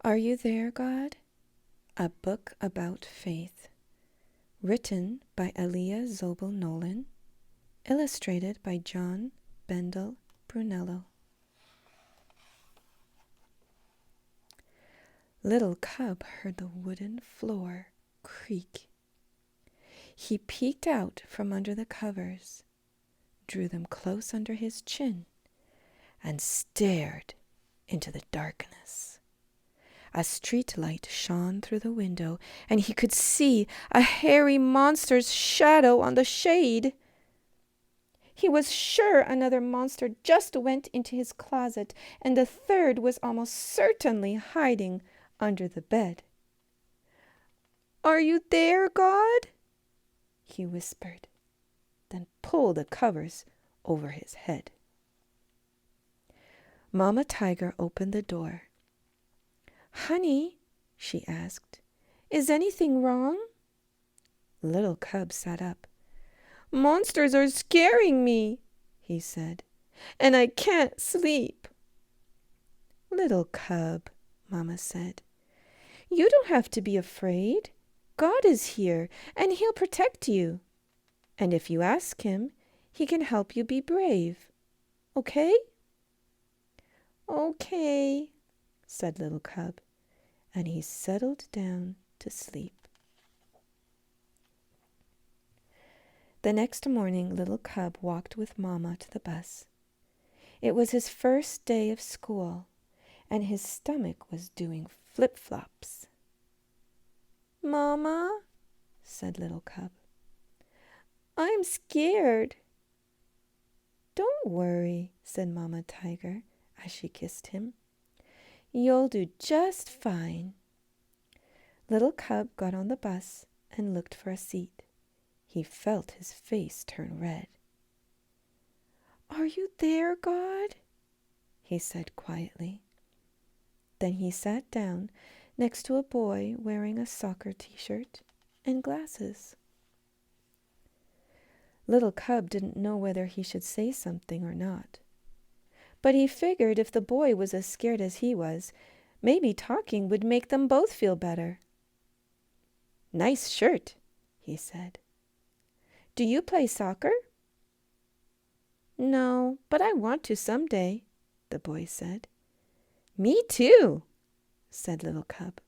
Are You There, God? A Book About Faith. Written by Allia Zobel Nolan. Illustrated by John Bendel Brunello. Little Cub heard the wooden floor creak. He peeked out from under the covers, drew them close under his chin, and stared into the darkness. A street light shone through the window, and he could see a hairy monster's shadow on the shade. He was sure another monster just went into his closet, and the third was almost certainly hiding under the bed. "Are you there, God?" he whispered, then pulled the covers over his head. Mama Tiger opened the door. "Honey," she asked, "is anything wrong?" Little Cub sat up. "Monsters are scaring me," he said, "and I can't sleep." "Little Cub," Mama said, "you don't have to be afraid. God is here, and He'll protect you. And if you ask Him, He can help you be brave. Okay?" "Okay," said Little Cub, and he settled down to sleep. The next morning, Little Cub walked with Mama to the bus. It was his first day of school, and his stomach was doing flip-flops. "Mama," said Little Cub, "I'm scared." "Don't worry," said Mama Tiger as she kissed him. "You'll do just fine." Little Cub got on the bus and looked for a seat. He felt his face turn red. "Are you there, God?" he said quietly. Then he sat down next to a boy wearing a soccer t-shirt and glasses. Little Cub didn't know whether he should say something or not. But he figured if the boy was as scared as he was, maybe talking would make them both feel better. "Nice shirt," he said. "Do you play soccer?" "No, but I want to someday," the boy said. "Me too," said Little Cub.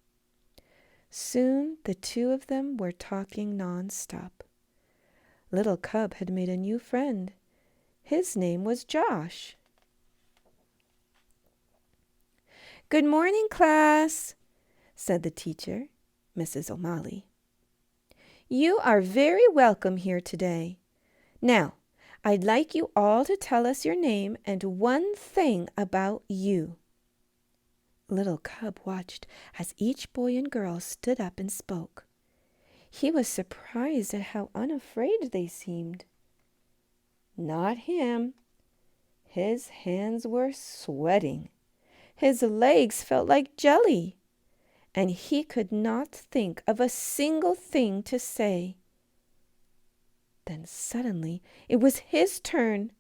Soon the two of them were talking non-stop. Little Cub had made a new friend. His name was Josh. "Good morning, class," said the teacher, Mrs. O'Malley. "You are very welcome here today. Now, I'd like you all to tell us your name and one thing about you." Little Cub watched as each boy and girl stood up and spoke. He was surprised at how unafraid they seemed. Not him. His hands were sweating. His legs felt like jelly, and he could not think of a single thing to say. Then suddenly it was his turn.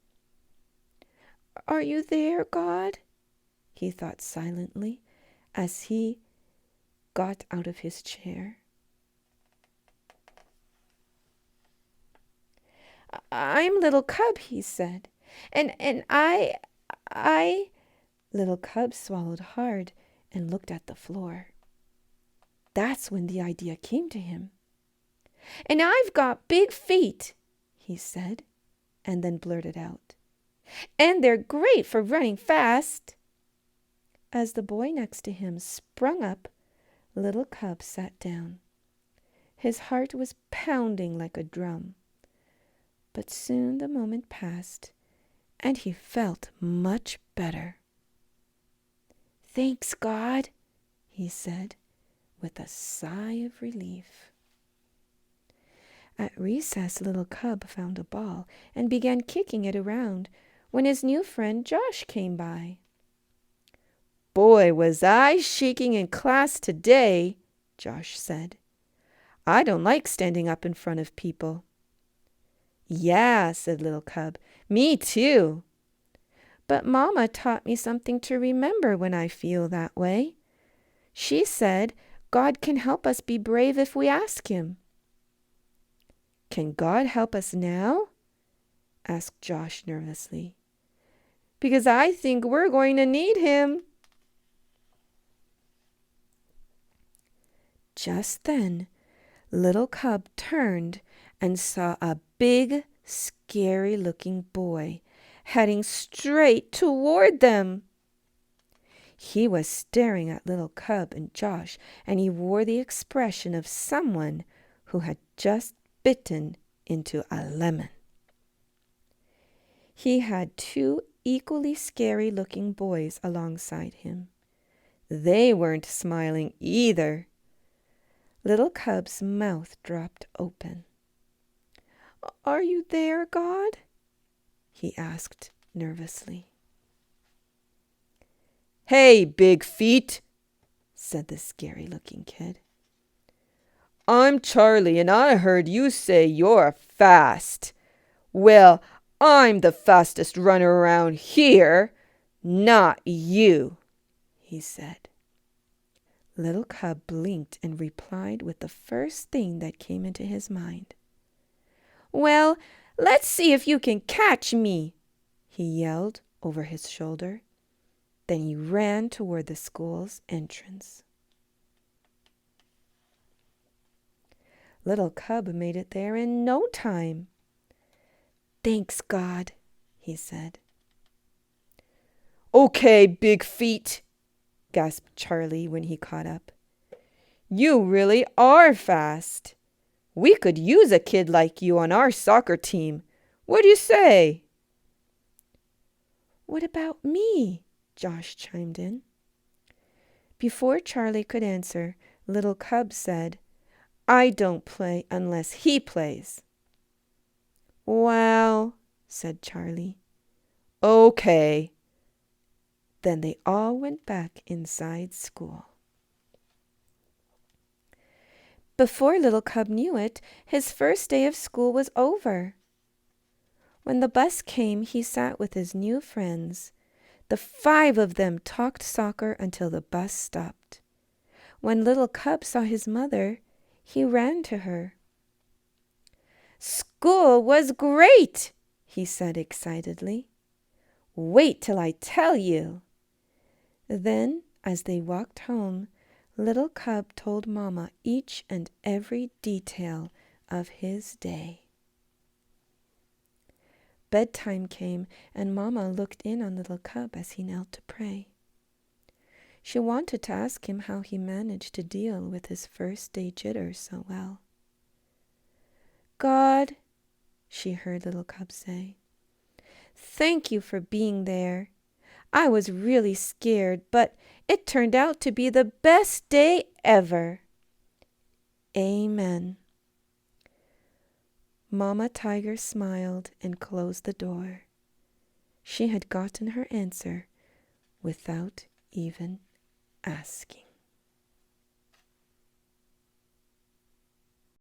"Are you there, God?" he thought silently as he got out of his chair. "I'm Little Cub," he said, and I... Little Cub swallowed hard and looked at the floor. That's when the idea came to him. "And I've got big feet," he said, and then blurted out, "and they're great for running fast." As the boy next to him sprung up, Little Cub sat down. His heart was pounding like a drum. But soon the moment passed, and he felt much better. "Thanks, God," he said, with a sigh of relief. At recess, Little Cub found a ball and began kicking it around when his new friend Josh came by. "Boy, was I shaking in class today," Josh said. "I don't like standing up in front of people." "Yeah," said Little Cub, "me too. But Mama taught me something to remember when I feel that way. She said God can help us be brave if we ask Him. Can God help us now? Asked Josh nervously. Because I think we're going to need Him. Just then, Little Cub turned and saw a big, scary-looking boy heading straight toward them. He was staring at Little Cub and Josh, and he wore the expression of someone who had just bitten into a lemon. He had two equally scary-looking boys alongside him. They weren't smiling either. Little Cub's mouth dropped open. "Are you there, God?" he asked nervously. "Hey, big feet," said the scary-looking kid. "I'm Charlie, and I heard you say you're fast. Well, I'm the fastest runner around here, not you," he said. Little Cub blinked and replied with the first thing that came into his mind. "Well, let's see if you can catch me," he yelled over his shoulder. Then he ran toward the school's entrance. Little Cub made it there in no time. "Thanks, God," he said. "Okay, big feet," gasped Charlie when he caught up. "You really are fast. We could use a kid like you on our soccer team. What do you say?" "What about me?" Josh chimed in. Before Charlie could answer, Little Cub said, "I don't play unless he plays." "Well," said Charlie. "Okay." Then they all went back inside school. Before Little Cub knew it, his first day of school was over. When the bus came, he sat with his new friends. The 5 of them talked soccer until the bus stopped. When Little Cub saw his mother, he ran to her. "School was great," he said excitedly. "Wait till I tell you." Then, as they walked home, Little Cub told Mama each and every detail of his day. Bedtime came, and Mama looked in on Little Cub as he knelt to pray. She wanted to ask him how he managed to deal with his first day jitters so well. "God," she heard Little Cub say, "thank you for being there. I was really scared, but it turned out to be the best day ever. Amen." Mama Tiger smiled and closed the door. She had gotten her answer without even asking.